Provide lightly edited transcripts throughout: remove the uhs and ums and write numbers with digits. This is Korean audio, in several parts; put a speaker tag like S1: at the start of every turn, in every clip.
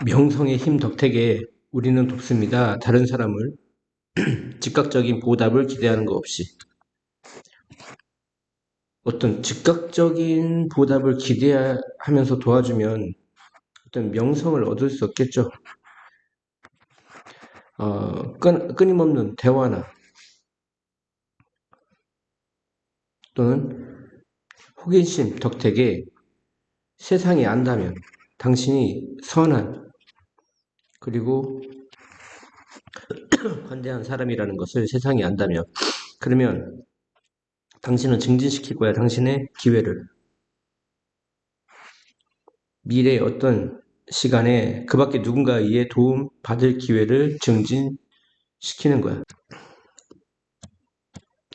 S1: 명성의 힘 덕택에 우리는 돕습니다. 다른 사람을 즉각적인 보답을 기대하는 것 없이. 어떤 즉각적인 보답을 기대하면서 도와주면 어떤 명성을 얻을 수 없겠죠. 끊임없는 대화나 또는 호기심 덕택에 세상이 안다면 당신이 선한 그리고 관대한 사람이라는 것을 세상이 안다면 그러면 당신은 증진시킬 거야. 당신의 기회를. 미래의 어떤 시간에 그 밖에 누군가에 도움 받을 기회를 증진시키는 거야.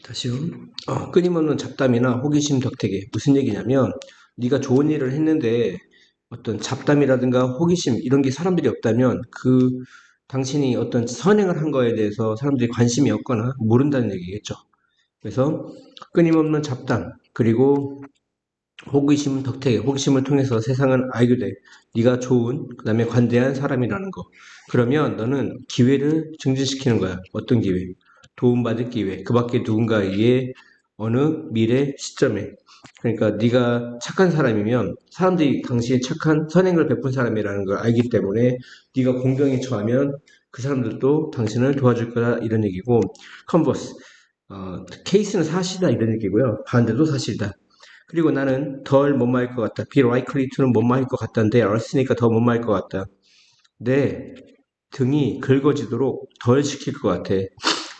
S1: 다시요. 끊임없는 잡담이나 호기심 덕택에 무슨 얘기냐면 네가 좋은 일을 했는데 어떤 잡담이라든가 호기심 이런 게 사람들이 없다면 당신이 어떤 선행을 한 거에 대해서 사람들이 관심이 없거나 모른다는 얘기겠죠. 그래서 끊임없는 잡담 그리고 호기심 덕택, 호기심을 통해서 세상은 알게 돼. 네가 좋은, 그 다음에 관대한 사람이라는 거. 그러면 너는 기회를 증진시키는 거야. 어떤 기회? 도움받을 기회. 그 밖에 누군가에게 어느 미래 시점에. 그러니까 네가 착한 사람이면 사람들이 당신이 착한 선행을 베푼 사람이라는 걸 알기 때문에 네가 공경에 처하면 그 사람들도 당신을 도와줄 거다 이런 얘기고 컨버스 케이스는 사실이다 이런 얘기고요. 반대도 사실이다. 그리고 나는 덜 못 마일 것 같다. be likely to는 못 마일 것 같다인데 earth니까 더 못 마일 것 같다. 내 등이 긁어지도록 덜 시킬 것 같아.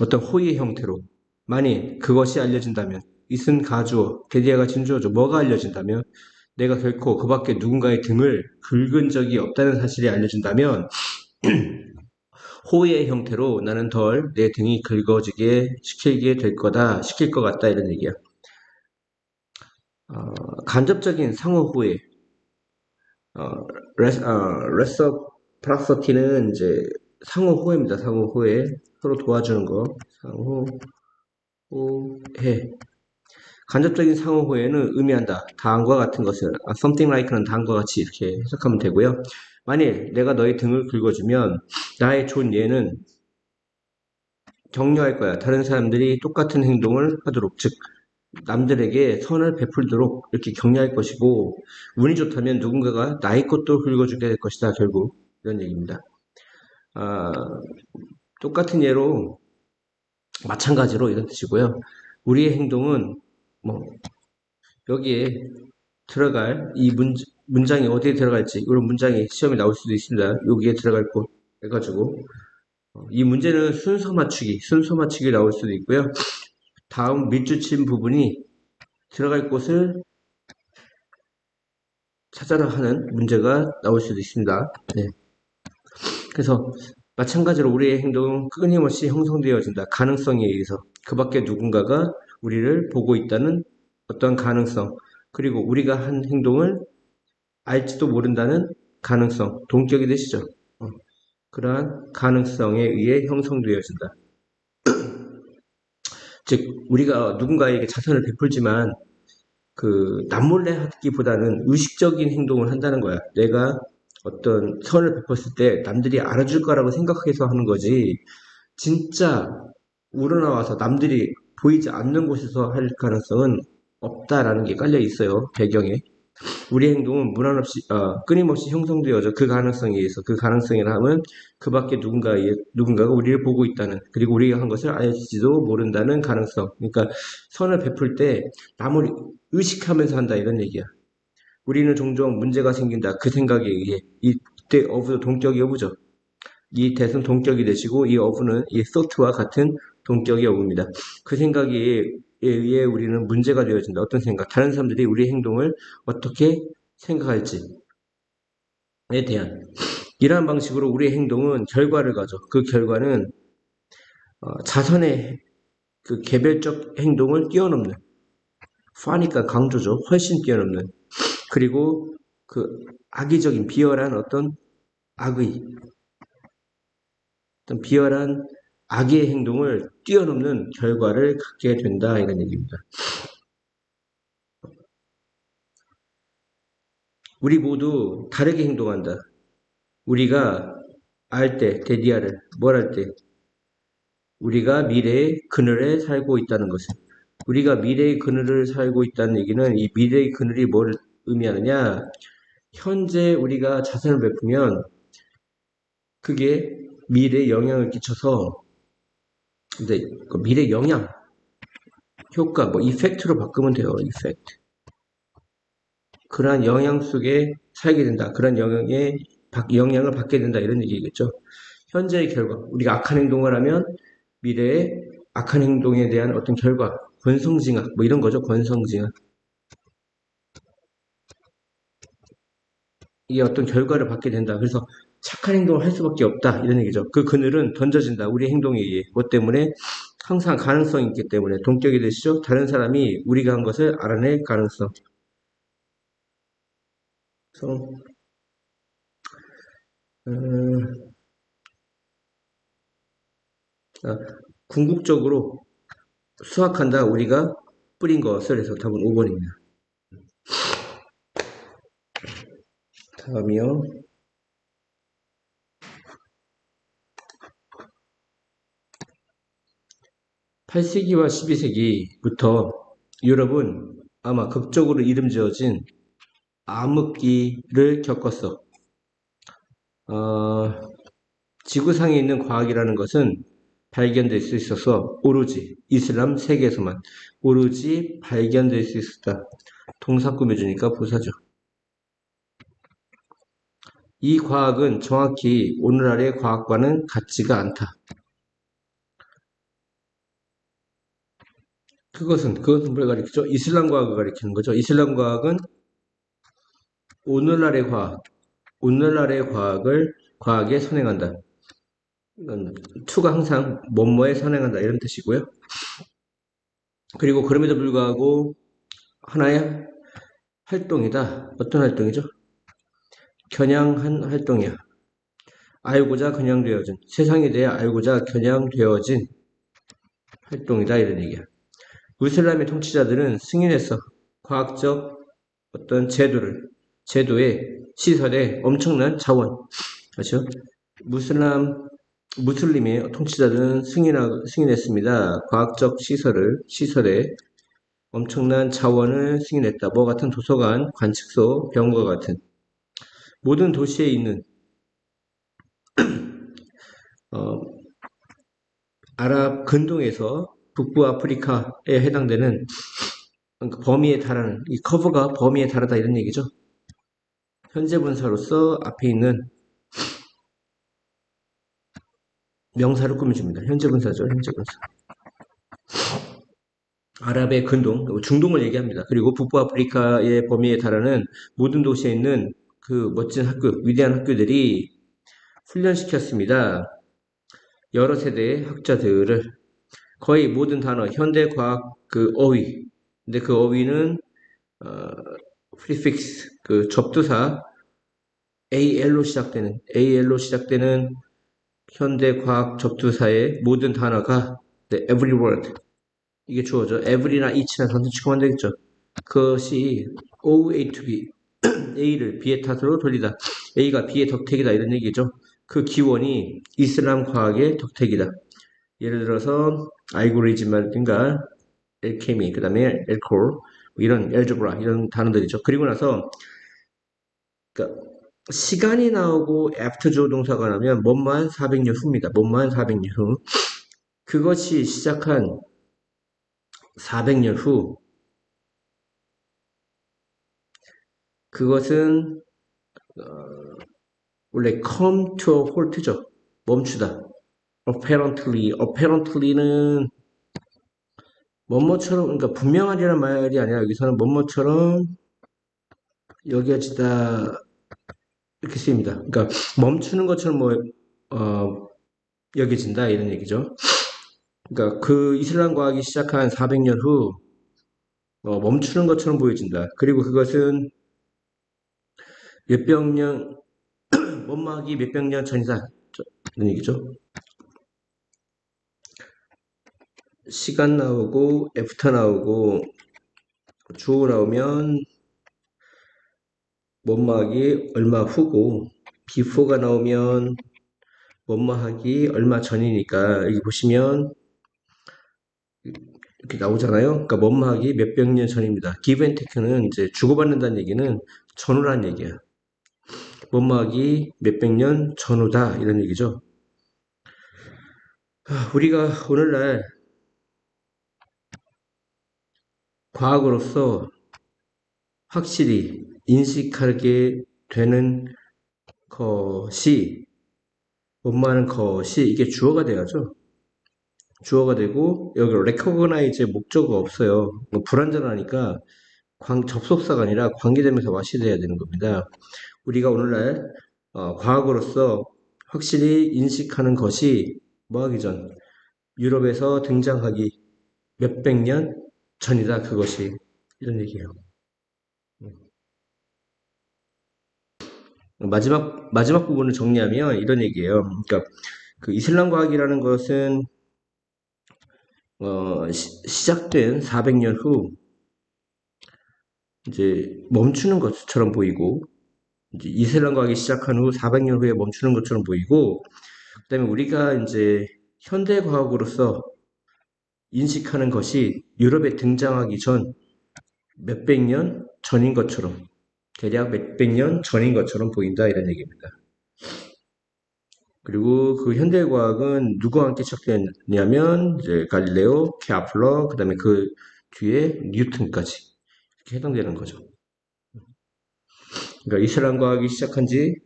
S1: 어떤 호의의 형태로. 만일 그것이 알려진다면 이슨 가주어, 게디아가 진주어죠. 뭐가 알려진다면 내가 결코 그 밖에 누군가의 등을 긁은 적이 없다는 사실이 알려진다면 호의의 형태로 나는 덜 내 등이 긁어지게 시키게 될 거다. 시킬 것 같다. 이런 얘기야. 간접적인 상호 후회. 레서프라서티는 이제 상호 후회입니다. 상호 후회. 서로 도와주는 거. 상호 후회. 간접적인 상호 후회는 의미한다. 다음과 같은 것을 something like는 다음과 같이 이렇게 해석하면 되고요. 만일 내가 너의 등을 긁어주면 나의 좋은 예는 격려할 거야. 다른 사람들이 똑같은 행동을 하도록, 즉 남들에게 선을 베풀도록 이렇게 격려할 것이고 운이 좋다면 누군가가 나의 것도 긁어주게 될 것이다. 결국 이런 얘기입니다. 아, 똑같은 예로 마찬가지로 이런 뜻이고요. 우리의 행동은 뭐 여기에 들어갈 이 문장이 어디에 들어갈지 이런 문장이 시험에 나올 수도 있습니다. 여기에 들어갈 곳 해가지고 이 문제는 순서 맞추기 나올 수도 있고요. 다음 밑줄친 부분이 들어갈 곳을 찾아라 하는 문제가 나올 수도 있습니다. 네. 그래서 마찬가지로 우리의 행동은 끊임없이 형성되어진다. 가능성에 의해서. 그 밖에 누군가가 우리를 보고 있다는 어떤 가능성. 그리고 우리가 한 행동을 알지도 모른다는 가능성. 동격이 되시죠? 그러한 가능성에 의해 형성되어진다. 즉, 우리가 누군가에게 자선을 베풀지만 남몰래 하기보다는 의식적인 행동을 한다는 거야. 내가 어떤 선을 베풀었을 때 남들이 알아줄 거라고 생각해서 하는 거지. 진짜 우러나와서 남들이 보이지 않는 곳에서 할 가능성은 없다라는 게 깔려 있어요. 배경에. 우리 행동은 끊임없이 형성되어져 그 가능성에 의해서 그 가능성이라 하면 그 밖에 누군가가 우리를 보고 있다는 그리고 우리가 한 것을 알지도 모른다는 가능성. 그러니까 선을 베풀 때 남을 의식하면서 한다 이런 얘기야. 우리는 종종 문제가 생긴다 그 생각에 의해 이때 어부도 동격이 어부죠. 이 대은 동격이 되시고 이 어부는 이 thought와 같은 동격이 어부입니다. 그 생각에 의해 우리는 문제가 되어진다. 어떤 생각? 다른 사람들이 우리 행동을 어떻게 생각할지에 대한 이러한 방식으로 우리의 행동은 결과를 가져. 그 결과는 자선의 그 개별적 행동을 뛰어넘는 파니까 강조죠. 훨씬 뛰어넘는 그리고 그 악의적인 비열한 어떤 비열한 악의 행동을 뛰어넘는 결과를 갖게 된다 이런 얘기입니다. 우리 모두 다르게 행동한다. 우리가 알 때, 데디아를 뭘 할 때? 우리가 미래의 그늘에 살고 있다는 것을. 우리가 미래의 그늘을 살고 있다는 얘기는 이 미래의 그늘이 뭘 의미하느냐? 현재 우리가 자선을 베푸면 그게 미래에 영향을 끼쳐서 근데 그 미래 영향, 효과, 뭐 이펙트로 바꾸면 돼요. 이펙트. 그러한 영향 속에 살게 된다. 그런 영향을 받게 된다. 이런 얘기겠죠. 현재의 결과, 우리가 악한 행동을 하면 미래의 악한 행동에 대한 어떤 결과, 권성징악, 뭐 이런 거죠. 권성징악. 이게 어떤 결과를 받게 된다. 그래서 착한 행동을 할 수밖에 없다. 이런 얘기죠. 그 그늘은 던져진다. 우리 행동에 의해. 그것 때문에 항상 가능성이 있기 때문에 동격이 되시죠. 다른 사람이 우리가 한 것을 알아낼 가능성. 그래서 궁극적으로 수확한다. 우리가 뿌린 것을 해서 답은 5번입니다. 다음이요. 8세기와 12세기부터 유럽은 아마 극적으로 이름 지어진 암흑기를 겪었어. 지구상에 있는 과학이라는 것은 발견될 수 있어서 오로지 이슬람 세계에서만 오로지 발견될 수 있었다. 동사 꾸며주니까 부사죠. 이 과학은 정확히 오늘날의 과학과는 같지가 않다. 그것은 뭘 가리키죠? 이슬람 과학을 가리키는 거죠. 이슬람 과학은 오늘날의 과학에 선행한다. 이건 투가 항상 뭐뭐에 선행한다 이런 뜻이고요. 그리고 그럼에도 불구하고 하나의 활동이다. 어떤 활동이죠? 겨냥한 활동이야. 알고자 겨냥되어진, 세상에 대해 알고자 겨냥되어진 활동이다 이런 얘기야. 무슬람의 통치자들은 승인해서 과학적 어떤 제도의 시설에 엄청난 자원, 그렇죠? 무슬림의 통치자들은 승인했습니다. 과학적 시설에 엄청난 자원을 승인했다. 뭐 같은 도서관, 관측소, 병과 같은 모든 도시에 있는 아랍 근동에서 북부 아프리카에 해당되는 그러니까 범위에 달하는 이 커버가 범위에 달하다 이런 얘기죠. 현재 분사로서 앞에 있는 명사를 꾸며줍니다. 현재 분사죠. 현재 분사. 아랍의 근동, 중동을 얘기합니다. 그리고 북부 아프리카의 범위에 달하는 모든 도시에 있는 그 멋진 학교, 위대한 학교들이 훈련시켰습니다. 여러 세대의 학자들을 거의 모든 단어, 현대 과학 그 어휘. 근데 그 어휘는 prefix, 그 접두사 AL로 시작되는 현대 과학 접두사의 모든 단어가 every word. 이게 주어져. every나 each나 선택치면 되겠죠. 그것이 OA to B, A를 B의 탓으로 돌리다. A가 B의 덕택이다 이런 얘기죠. 그 기원이 이슬람 과학의 덕택이다. 예를 들어서 알고리즘이라든가 알케미, 그 다음에 알코올, 이런 알제브라 이런 단어들이죠. 그리고 나서 그러니까 시간이 나오고 after 조 동사가 나면 뭐뭐한 400년 후입니다. 뭐뭐한 400년 후. 그것이 시작한 400년 후 그것은 원래 come to a halt죠. 멈추다. apparently는 뭐뭐처럼 그러니까 분명하리란 말이 아니라 여기서는 뭐뭐처럼 여겨지다 이렇게 쓰입니다. 그러니까 멈추는 것처럼 여겨진다 이런 얘기죠. 그러니까 그 이슬람 과학이 시작한 400년 후 멈추는 것처럼 보여진다. 그리고 그것은 몇백 년 원막이 몇백 년 전이다 이런 얘기죠. 시간 나오고 애프터 나오고 주어 나오면 원막이 얼마 후고 before가 나오면 뭐뭐 하기 얼마 전이니까 여기 보시면 이렇게 나오잖아요. 그러니까 뭐뭐 하기 몇백 년 전입니다. give and take는 이제 주고받는다는 얘기는 전후라는 얘기야. 뭐뭐 하기 몇백 년 전후다 이런 얘기죠. 우리가 오늘날 과학으로서 확실히 인식하게 되는 것이 뭐뭐하는 것이 이게 주어가 돼야죠. 주어가 되고 여기 recognize의 목적어가 없어요. 뭐 불완전하니까 접속사가 아니라 관계되면서 와시 돼야 되는 겁니다. 우리가 오늘날 과학으로서 확실히 인식하는 것이 뭐하기 전 유럽에서 등장하기 몇백 년 전이다. 그것이 이런 얘기예요. 마지막 부분을 정리하면 이런 얘기예요. 그러니까 그 이슬람 과학이라는 것은 시작된 400년 후 이제 멈추는 것처럼 보이고 이제 이슬람 과학이 시작한 후 400년 후에 멈추는 것처럼 보이고 그다음에 우리가 이제 현대 과학으로서 인식하는 것이 유럽에 등장하기 전 몇백 년 전인 것처럼 대략 몇백 년 전인 것처럼 보인다 이런 얘기입니다. 그리고 그 현대과학은 누구와 함께 시작됐냐면 이제 갈릴레오, 케플러, 그다음에 그 뒤에 뉴턴까지 이렇게 해당되는 거죠. 그러니까 이슬람 과학이 시작한 지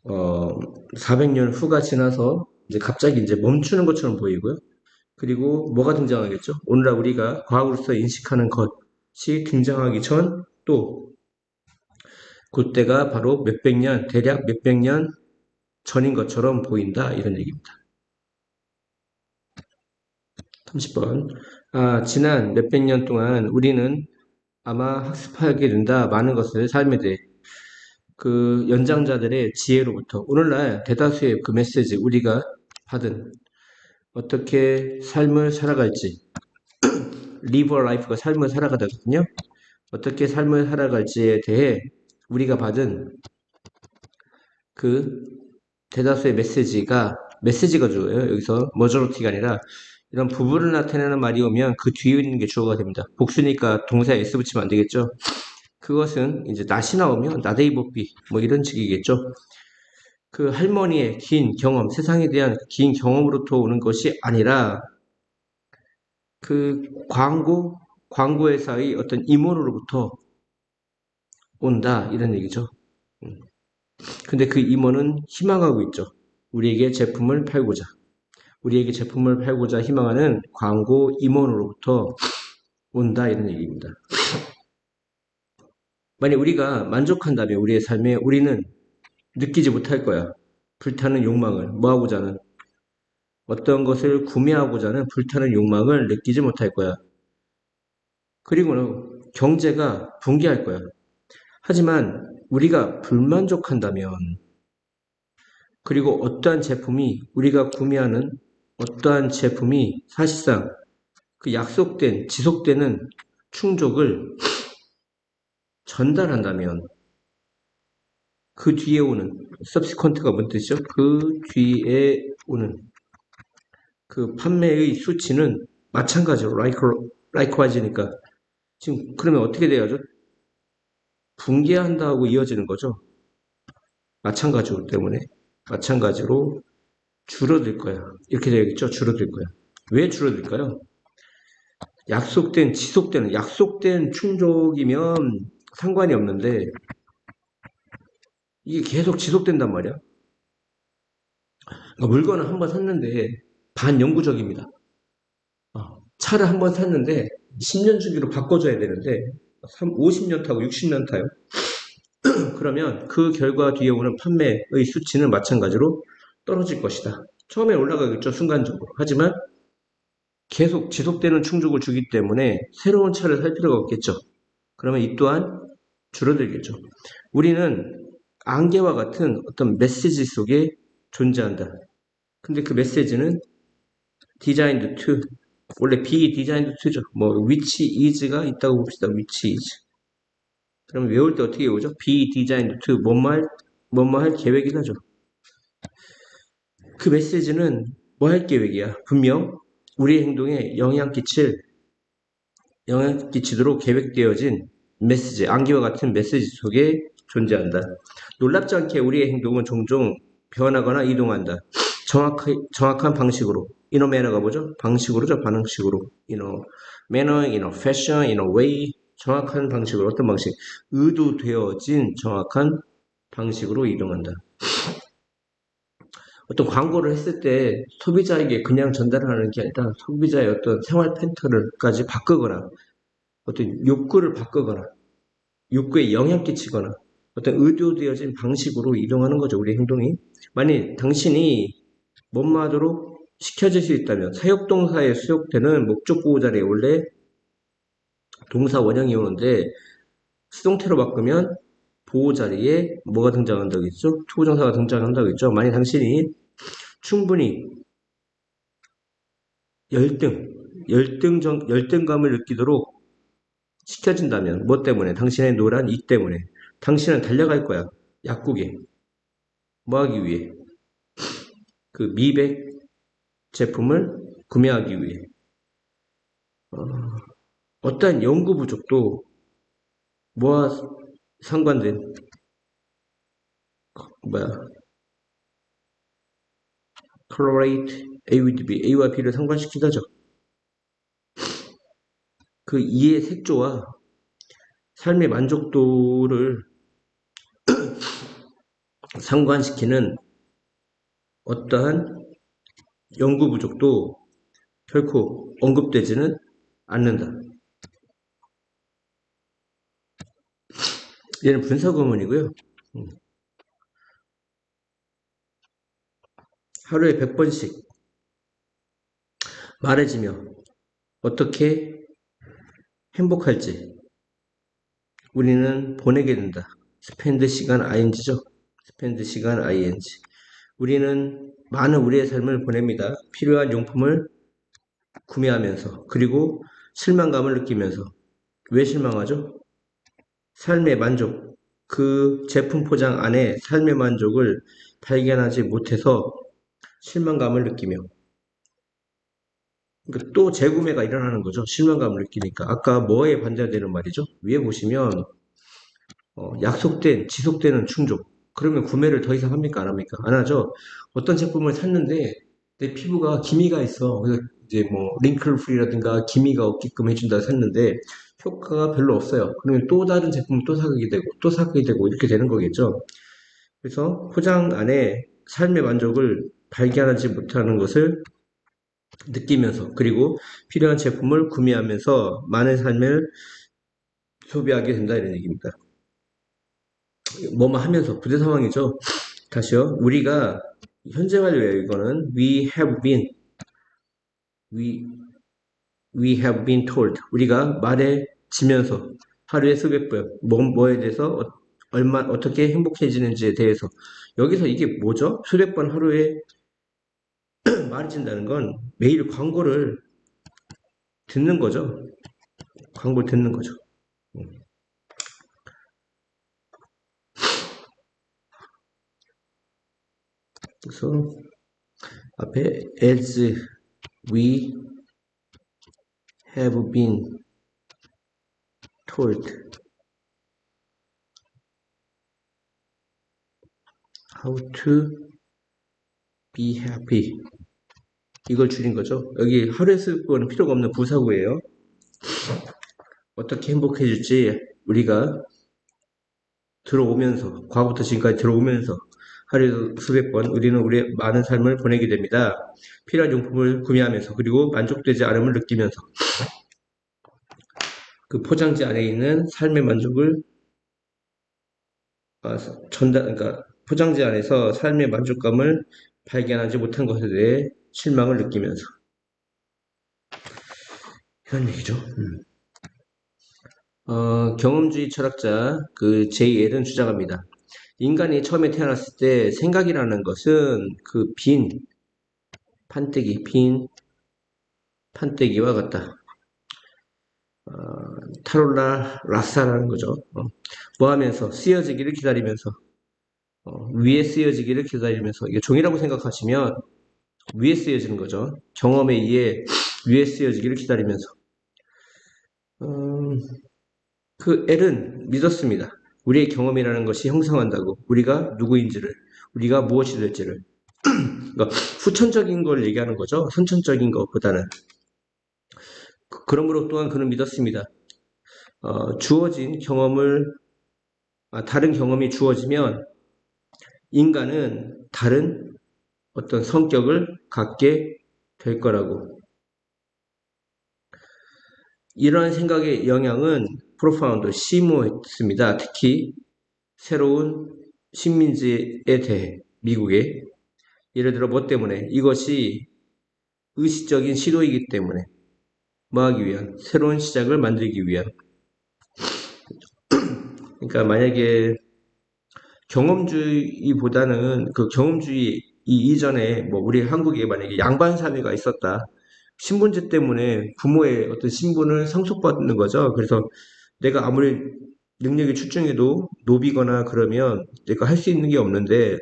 S1: 400년 후가 지나서 이제 갑자기 이제 멈추는 것처럼 보이고요. 그리고 뭐가 등장하겠죠? 오늘날 우리가 과학으로서 인식하는 것이 등장하기 전 또 그때가 바로 몇백 년, 대략 몇백 년 전인 것처럼 보인다 이런 얘기입니다. 30번. 지난 몇백 년 동안 우리는 아마 학습하게 된다 많은 것을 삶에 대해 그 연장자들의 지혜로부터 오늘날 대다수의 그 메시지 우리가 받은 어떻게 삶을 살아갈지 live a life가 삶을 살아가거든요. 어떻게 삶을 살아갈지에 대해 우리가 받은 그 대다수의 메시지가 주어요. 여기서 majority가 아니라 이런 부분을 나타내는 말이 오면 그 뒤에 있는 게 주어가 됩니다. 복수니까 동사에 s 붙이면 안 되겠죠. 그것은 이제 낫이 나오면 나데이 복비 뭐 이런 식이겠죠. 그 할머니의 긴 경험, 세상에 대한 긴 경험으로부터 오는 것이 아니라 그 광고 회사의 어떤 임원으로부터 온다 이런 얘기죠. 근데 그 임원은 희망하고 있죠. 우리에게 제품을 팔고자 희망하는 광고 임원으로부터 온다 이런 얘기입니다. 만약 우리가 만족한다면 우리의 삶에 우리는 느끼지 못할 거야. 불타는 욕망을 뭐하고자 하는 어떤 것을 구매하고자 하는 불타는 욕망을 느끼지 못할 거야. 그리고는 경제가 붕괴할 거야. 하지만 우리가 불만족한다면 그리고 어떠한 제품이 우리가 구매하는 어떠한 제품이 사실상 그 약속된 지속되는 충족을 전달한다면 그 뒤에 오는 subsequent가 뭔 뜻이죠? 그 뒤에 오는 그 판매의 수치는 마찬가지로 likewise,니까 지금 그러면 어떻게 돼야죠? 붕괴한다고 이어지는 거죠. 마찬가지로 줄어들 거야. 이렇게 되겠죠? 줄어들 거야. 왜 줄어들까요? 약속된 충족이면 상관이 없는데 이게 계속 지속된단 말이야. 그러니까 물건을 한번 샀는데 반영구적입니다. 차를 한번 샀는데 10년 주기로 바꿔줘야 되는데 50년 타고 60년 타요. 그러면 그 결과 뒤에 오는 판매의 수치는 마찬가지로 떨어질 것이다. 처음에 올라가겠죠, 순간적으로. 하지만 계속 지속되는 충족을 주기 때문에 새로운 차를 살 필요가 없겠죠. 그러면 이 또한 줄어들겠죠. 우리는 안개와 같은 어떤 메시지 속에 존재한다. 근데 그 메시지는 designed to, 원래 be designed to죠. 뭐 which is가 있다고 봅시다. which is. 그러면 외울 때 어떻게 외우죠? be designed to, 뭔 말? 뭐뭐 할 계획이다죠. 그 메시지는 뭐 할 계획이야. 분명 우리의 행동에 영향 끼치도록 계획되어진 메시지, 암기와 같은 메시지 속에 존재한다. 놀랍지 않게 우리의 행동은 종종 변하거나 이동한다. 정확한 방식으로. inner manner가 뭐죠? 방식으로죠. 방식으로. inner manner, inner fashion, inner way. 정확한 방식으로. 어떤 방식? 의도되어진 정확한 방식으로 이동한다. 어떤 광고를 했을 때 소비자에게 그냥 전달하는 게 아니라 소비자의 어떤 생활 패턴을까지 바꾸거나 어떤 욕구를 바꾸거나 욕구에 영향 끼치거나 어떤 의도되어진 방식으로 이동하는 거죠. 우리 행동이. 만약 당신이 뭐뭐하도록 시켜질 수 있다면 사역동사에 수용되는 목적보호 자리에 원래 동사 원형이 오는데 수동태로 바꾸면 보호 자리에 뭐가 등장한다고 했죠? 투부정사가 등장한다고 했죠? 만약 당신이 충분히 열등감을 느끼도록 시켜진다면 뭐 때문에? 당신의 노란 이 때문에. 당신은 달려갈 거야. 약국에. 뭐 하기 위해? 그 미백 제품을 구매하기 위해. 어떠한 연구 부족도 뭐와 상관된 뭐야? correlate A with B, A와 B를 상관시키다죠. 그 이의 색조와 삶의 만족도를 상관시키는 어떠한 연구 부족도 결코 언급되지는 않는다. 얘는 분사구문이고요. 하루에 100번씩 말해지며 어떻게 행복할지 우리는 보내게 된다. 스펜드 시간 ing죠. 스펜드 시간 ing. 우리는 많은 우리의 삶을 보냅니다. 필요한 용품을 구매하면서 그리고 실망감을 느끼면서. 왜 실망하죠? 삶의 만족, 그 제품 포장 안에 삶의 만족을 발견하지 못해서 실망감을 느끼며 그러니까 또 재구매가 일어나는 거죠. 실망감을 느끼니까. 아까 뭐에 반대되는 말이죠? 위에 보시면 약속된, 지속되는 충족. 그러면 구매를 더 이상 합니까? 안 합니까? 안 하죠. 어떤 제품을 샀는데 내 피부가 기미가 있어. 그래서 이제 뭐 링클 프리라든가 기미가 없게끔 해준다 샀는데 효과가 별로 없어요. 그러면 또 다른 제품을 또 사게 되고 또 사게 되고 이렇게 되는 거겠죠. 그래서 포장 안에 삶의 만족을 발견하지 못하는 것을 느끼면서 그리고 필요한 제품을 구매하면서 많은 삶을 소비하게 된다 이런 얘기입니다. 뭐뭐 하면서 부대 상황이죠. 다시요. 우리가 현재 완료예요. 이거는 we, we have been told. 우리가 말해지면서 하루에 수백 번 뭐에 대해서 얼마 어떻게 행복해지는지에 대해서 여기서 이게 뭐죠? 수백 번 하루에 말해진다는 건 매일 광고를 듣는 거죠. 광고를 듣는 거죠. 그래서 앞에 as we have been told how to be happy 이걸 줄인 거죠. 여기 하루에 쓸 거는 필요가 없는 부사구예요. 어떻게 행복해질지 우리가 들어오면서 과거부터 지금까지 들어오면서 하루에 수백 번 우리는 우리의 많은 삶을 보내게 됩니다. 필요한 용품을 구매하면서 그리고 만족되지 않음을 느끼면서 그 포장지 안에 있는 삶의 만족을 그러니까 포장지 안에서 삶의 만족감을 발견하지 못한 것에 대해 실망을 느끼면서 이런 얘기죠. 경험주의 철학자 그 J.L은 주장합니다. 인간이 처음에 태어났을 때 생각이라는 것은 그 빈 판때기와 같다. 타롤라 라사라는 거죠. 뭐 하면서 쓰여지기를 기다리면서 위에 쓰여지기를 기다리면서, 이게 종이라고 생각하시면 위에 쓰여지는 거죠. 경험에 의해 위에 쓰여지기를 기다리면서. 그 L은 믿었습니다. 우리의 경험이라는 것이 형성한다고. 우리가 누구인지를, 우리가 무엇이 될지를. 그러니까 후천적인 걸 얘기하는 거죠. 선천적인 것보다는. 그러므로 또한 그는 믿었습니다. 주어진 경험을, 다른 경험이 주어지면 인간은 다른 어떤 성격을 갖게 될 거라고. 이러한 생각의 영향은 프로파운드, 심오했습니다. 특히 새로운 식민지에 대해 미국에. 예를 들어 뭐 때문에? 이것이 의식적인 시도이기 때문에. 뭐 하기 위한? 새로운 시작을 만들기 위한. 그러니까 만약에 경험주의보다는 그 경험주의 이전에 뭐 우리 한국에 만약에 양반 사회가 있었다. 신분제 때문에 부모의 어떤 신분을 상속받는 거죠. 그래서 내가 아무리 능력이 출중해도 노비거나 그러면 내가 할 수 있는 게 없는데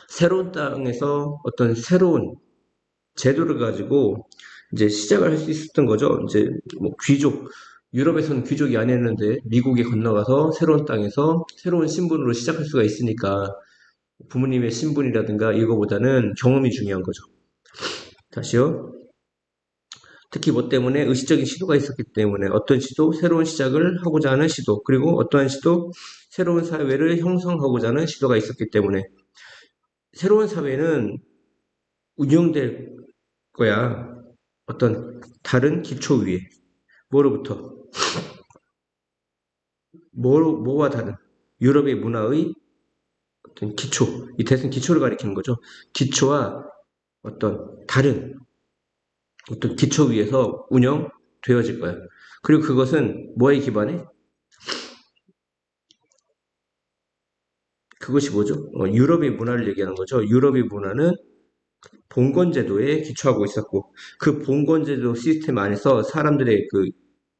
S1: 새로운 땅에서 어떤 새로운 제도를 가지고 이제 시작을 할 수 있었던 거죠. 이제 뭐 귀족, 유럽에서는 귀족이 아니었는데 미국에 건너가서 새로운 땅에서 새로운 신분으로 시작할 수가 있으니까 부모님의 신분이라든가 이거보다는 경험이 중요한 거죠. 다시요. 특히 뭐 때문에 의식적인 시도가 있었기 때문에 어떤 시도, 새로운 시작을 하고자 하는 시도, 그리고 어떠한 시도, 새로운 사회를 형성하고자 하는 시도가 있었기 때문에 새로운 사회는 운영될 거야. 어떤 다른 기초 위에. 뭐로부터? 뭐와 다른? 유럽의 문화의 어떤 기초. 이 대신 기초를 가리키는 거죠. 기초와 어떤 다른 어떤 기초 위에서 운영되어질 거야. 그리고 그것은 뭐에 기반해? 그것이 뭐죠? 유럽의 문화를 얘기하는 거죠. 유럽의 문화는 봉건제도에 기초하고 있었고, 그 봉건제도 시스템 안에서 사람들의 그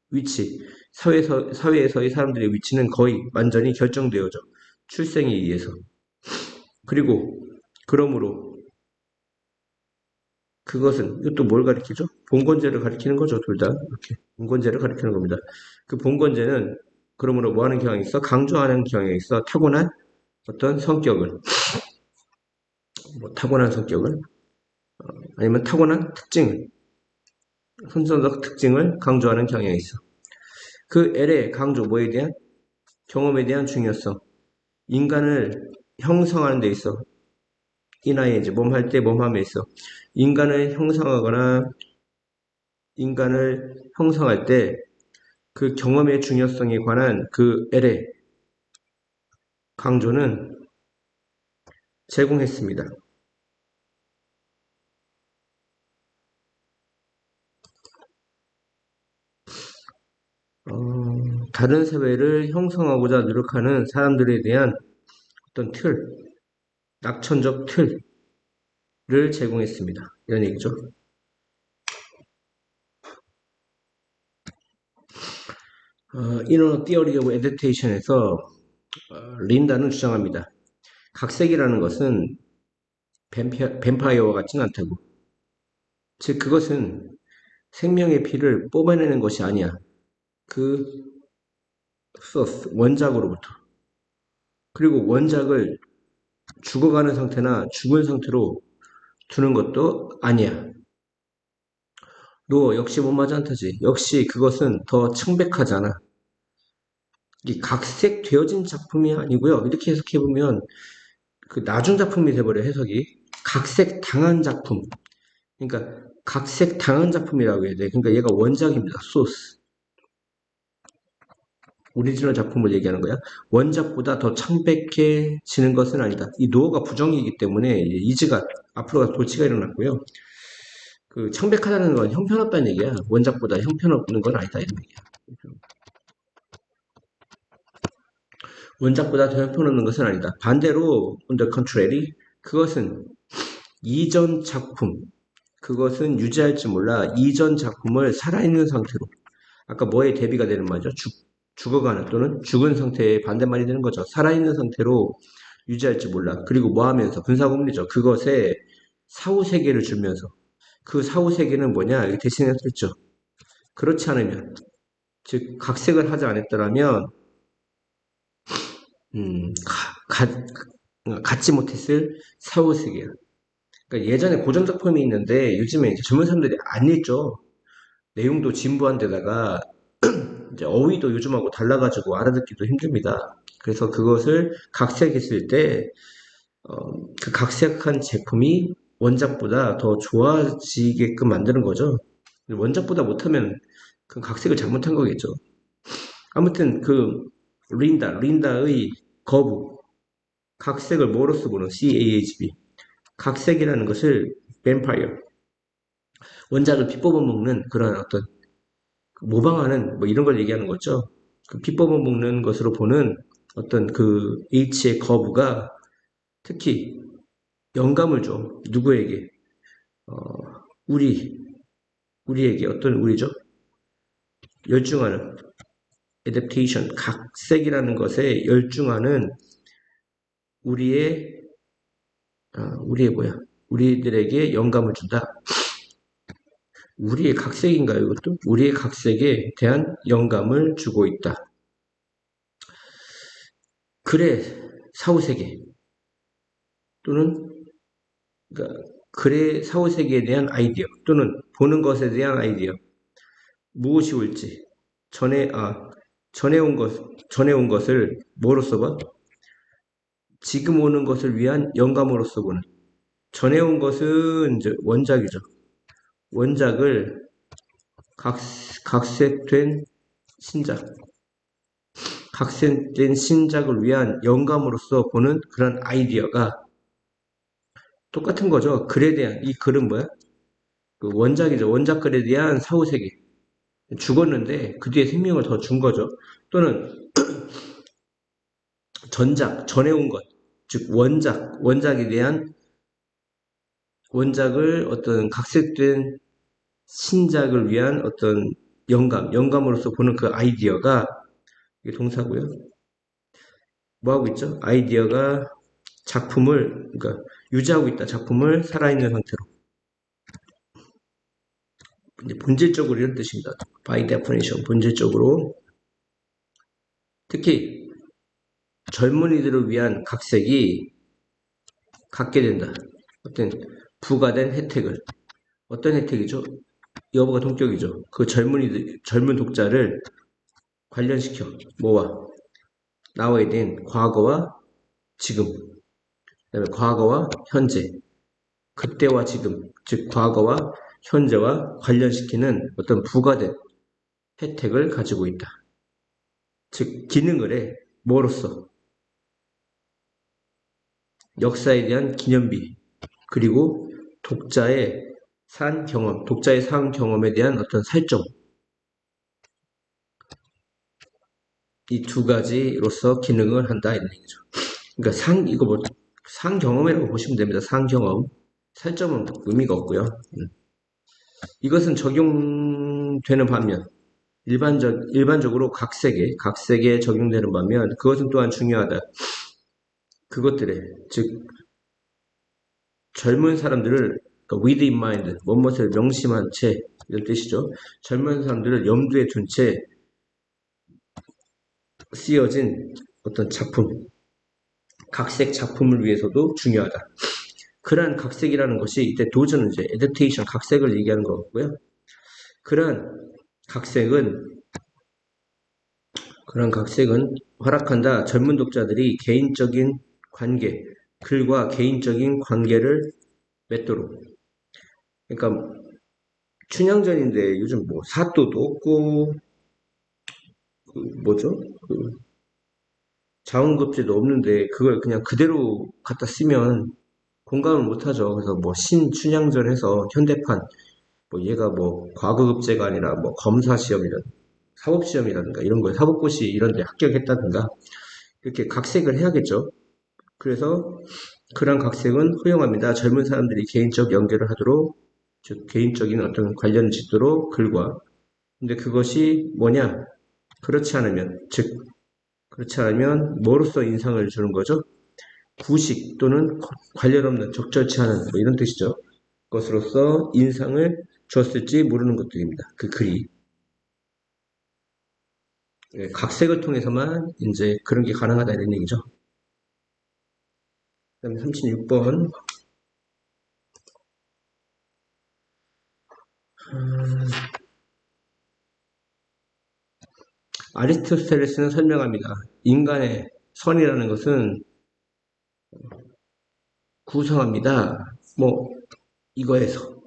S1: 위치, 사회에서의 사람들의 위치는 거의 완전히 결정되어져. 출생에 의해서. 그리고, 그러므로, 그것은, 이것도 뭘 가리키죠? 봉건제를 가리키는 거죠, 둘 다. 이렇게. 봉건제를 가리키는 겁니다. 그 봉건제는, 그러므로 뭐 하는 경향이 있어? 강조하는 경향이 있어. 타고난 어떤 성격을. 뭐, 타고난 성격을. 아니면 타고난 특징을. 선천적 특징을 강조하는 경향이 있어. 그 L의 강조, 뭐에 대한? 경험에 대한 중요성. 인간을 형성하는 데 있어. 이 나이에 이제 몸할 때 몸함에 있어. 인간을 형성하거나 인간을 형성할 때 그 경험의 중요성에 관한 그 L의 강조는 제공했습니다. 다른 사회를 형성하고자 노력하는 사람들에 대한 어떤 틀, 낙천적 틀을 제공했습니다. 이런 얘기죠. Inner Theory of Adaptation에서 린다는 주장합니다. 각색이라는 것은 뱀파이어와 같지는 않다고. 즉 그것은 생명의 피를 뽑아내는 것이 아니야. 그 소스, 원작으로부터. 그리고 원작을 죽어가는 상태나 죽은 상태로 두는 것도 아니야. 너 역시 못 맞아 않다지. 역시 그것은 더 청백하잖아. 이 각색되어진 작품이 아니고요. 이렇게 해석해보면 그 나중 작품이 돼버려 해석이. 각색 당한 작품. 그러니까 각색 당한 작품이라고 해야 돼. 그러니까 얘가 원작입니다. 소스. 오리지널 작품을 얘기하는 거야. 원작보다 더 창백해지는 것은 아니다. 이 노어가 부정이기 때문에 이즈가 앞으로 돌치가 일어났고요. 그 창백하다는 건 형편없다는 얘기야. 원작보다 형편없는 건 아니다 이런 얘기야. 원작보다 더 형편없는 것은 아니다. 반대로 on the contrary 그것은 이전 작품 그것은 유지할지 몰라 이전 작품을 살아있는 상태로 아까 뭐에 대비가 되는 말이죠? 죽어가는 또는 죽은 상태의 반대말이 되는 거죠. 살아있는 상태로 유지할지 몰라. 그리고 뭐 하면서 분사구문이죠. 그것에 사후세계를 주면서 그 사후세계는 뭐냐? 이게 대신해서 했죠. 그렇지 않으면 즉 각색을 하지 않았더라면 갖지 못했을 사후세계야. 그러니까 예전에 고전 작품이 있는데 요즘에 이제 젊은 사람들이 안 읽죠. 내용도 진부한 데다가 이제 어휘도 요즘하고 달라가지고 알아듣기도 힘듭니다. 그래서 그것을 각색했을 때, 그 각색한 제품이 원작보다 더 좋아지게끔 만드는 거죠. 원작보다 못하면 그 각색을 잘못한 거겠죠. 아무튼 린다의 거부, 각색을 뭐로 쓰고는 CAHB, 각색이라는 것을 뱀파이어, 원작을 비뽑아 먹는 그런 어떤 모방하는 뭐 이런 걸 얘기하는 거죠. 그 비법을 먹는 것으로 보는 어떤 그 H의 거부가 특히 영감을 줘. 누구에게? 어, 우리에게 어떤 우리죠? 열중하는 adaptation, 각색이라는 것에 열중하는 우리의 우리의 뭐야? 우리들에게 영감을 준다. 우리의 각색인가요? 이것도 우리의 각색에 대한 영감을 주고 있다. 그래 사후세계 또는 그러니까 글의 사후세계에 대한 아이디어 또는 보는 것에 대한 아이디어 무엇이 옳지 전해온 것을 뭐로써 봐? 지금 오는 것을 위한 영감으로써 보는 전해온 것은 이제 원작이죠. 원작을 각색된 신작 각색된 신작을 위한 영감으로써 보는 그런 아이디어가 똑같은 거죠. 글에 대한 이 글은 뭐야? 그 원작이죠. 원작 글에 대한 사후세계 죽었는데 그 뒤에 생명을 더 준 거죠. 또는 전해온 것, 즉 원작에 대한 원작을 어떤 각색된 신작을 위한 어떤 영감으로서 보는 그 아이디어가 이게 동사고요. 뭐 하고 있죠? 아이디어가 그러니까 유지하고 있다. 작품을 살아있는 상태로. 이제 본질적으로 이런 뜻입니다. By definition, 본질적으로. 특히 젊은이들을 위한 각색이 갖게 된다. 어떤 부과된 혜택을. 어떤 혜택이죠? 여부가 동격이죠. 그 젊은 독자를 관련시켜. 뭐와? 나와야 된 과거와 지금. 그다음에 과거와 현재. 그때와 지금. 즉, 과거와 현재와 관련시키는 어떤 부과된 혜택을 가지고 있다. 즉, 기능을 해. 뭐로써? 역사에 대한 기념비. 그리고 독자의 독자의 산 경험에 대한 어떤 살점. 이 두 가지로서 기능을 한다 이런 얘기죠. 그러니까 이거 산 경험이라고 보시면 됩니다. 산 경험. 살점은 의미가 없고요. 이것은 적용되는 반면 일반적으로 각색에 적용되는 반면 그것은 또한 중요하다. 그것들에 즉 젊은 사람들을 그러니까 with in mind, 무엇을 명심한 채 이런 뜻이죠. 젊은 사람들을 염두에 둔 채 쓰여진 어떤 작품, 각색 작품을 위해서도 중요하다. 그러한 각색이라는 것이 이때 도전은 이제 애더테이션 각색을 얘기하는 거고요. 그러한 각색은 허락한다. 젊은 독자들이 개인적인 관계, 글과 개인적인 관계를 맺도록. 그러니까 춘향전인데 요즘 뭐 사또도 없고 뭐죠? 자원급제도 없는데 그걸 그냥 그대로 갖다 쓰면 공감을 못하죠. 그래서 뭐 신춘향전 해서 현대판 뭐 얘가 뭐 과거급제가 아니라 뭐 검사시험이라든가 사법시험이라든가 이런 거에 사법고시 이런 데 합격했다든가 이렇게 각색을 해야겠죠. 그래서 그런 각색은 허용합니다. 젊은 사람들이 개인적 연결을 하도록 즉 개인적인 어떤 관련을 짓도록 글과 근데 그것이 뭐냐 그렇지 않으면, 즉, 그렇지 않으면 뭐로써 인상을 주는 거죠? 구식 또는 관련 없는 적절치 않은 뭐 이런 뜻이죠. 것으로서 인상을 주었을지 모르는 것들입니다. 그 글이. 예, 각색을 통해서만 이제 그런 게 가능하다 이런 얘기죠. 그 다음에 36번. 아리스토텔레스는 설명합니다. 인간의 선이라는 것은 구성합니다. 뭐 이거에서.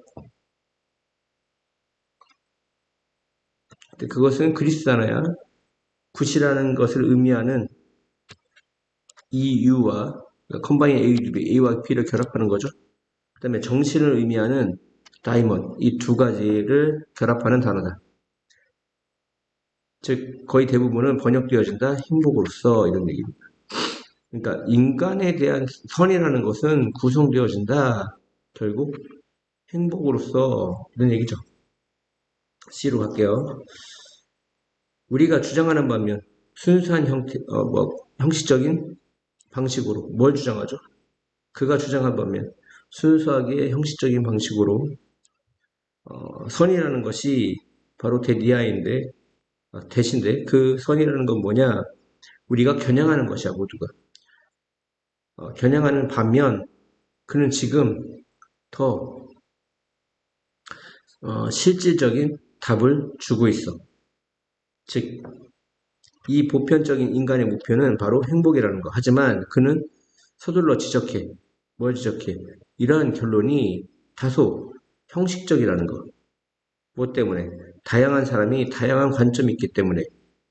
S1: 그것은 그리스잖아요. 굿이라는 것을 의미하는 EU와 컴바인 A와 B를 결합하는 거죠. 그 다음에 정신을 의미하는 다이먼, 이 두 가지를 결합하는 단어다. 즉 거의 대부분은 번역되어진다. 행복으로서 이런 얘기입니다. 그러니까 인간에 대한 선이라는 것은 구성되어진다. 결국 행복으로서 이런 얘기죠. C로 갈게요. 우리가 주장하는 반면 순수한 형식적인 방식으로 뭘 주장하죠? 그가 주장한 반면 순수하게 형식적인 방식으로 선이라는 것이 바로 대니아인데 대신데 그 선이라는 건 뭐냐? 우리가 겨냥하는 것이야 모두가. 겨냥하는 반면 그는 지금 더 실질적인 답을 주고 있어. 즉, 이 보편적인 인간의 목표는 바로 행복이라는 거. 하지만 그는 서둘러 지적해. 뭘 지적해? 이러한 결론이 다소 형식적이라는 거. 무엇 때문에? 다양한 사람이 다양한 관점이 있기 때문에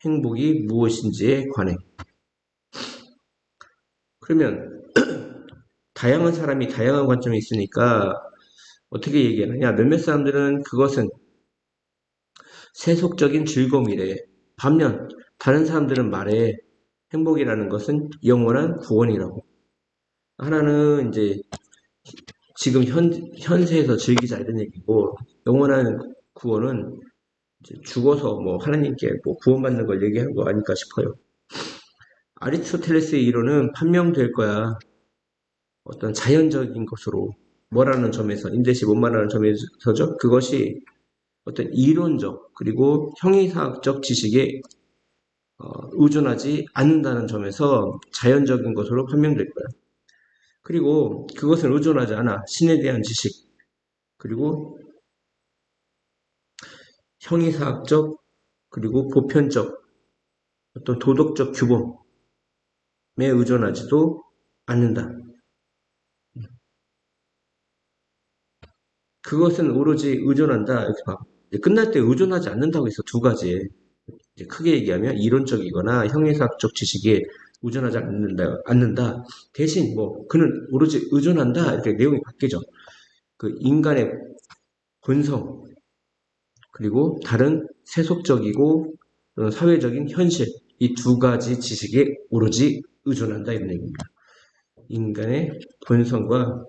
S1: 행복이 무엇인지에 관해. 그러면 다양한 사람이 다양한 관점이 있으니까 어떻게 얘기하느냐? 몇몇 사람들은 그것은 세속적인 즐거움이래. 반면 다른 사람들은 말해 행복이라는 것은 영원한 구원이라고. 하나는 이제 지금 현세에서 즐기자 이런 얘기고 영원한 구원은 이제 죽어서 뭐 하나님께 뭐 구원받는 걸 얘기한 거 아닐까 싶어요. 아리스토텔레스의 이론은 판명될 거야. 어떤 자연적인 것으로 뭐라는 점에서 인대시 못 말하는 점에서죠. 그것이 어떤 이론적 그리고 형이사학적 지식에 의존하지 않는다는 점에서 자연적인 것으로 판명될 거야. 그리고 그것은 의존하지 않아. 신에 대한 지식 그리고 형이사학적 그리고 보편적 어떤 도덕적 규범에 의존하지도 않는다. 그것은 오로지 의존한다. 이렇게 봐. 끝날 때 의존하지 않는다고 해서 두 가지에 크게 얘기하면 이론적이거나 형이사학적 지식에 의존하지 않는다. 대신 뭐 그는 오로지 의존한다. 이렇게 내용이 바뀌죠. 그 인간의 본성 그리고 다른 세속적이고 사회적인 현실 이 두 가지 지식에 오로지 의존한다 이런 얘기입니다. 인간의 본성과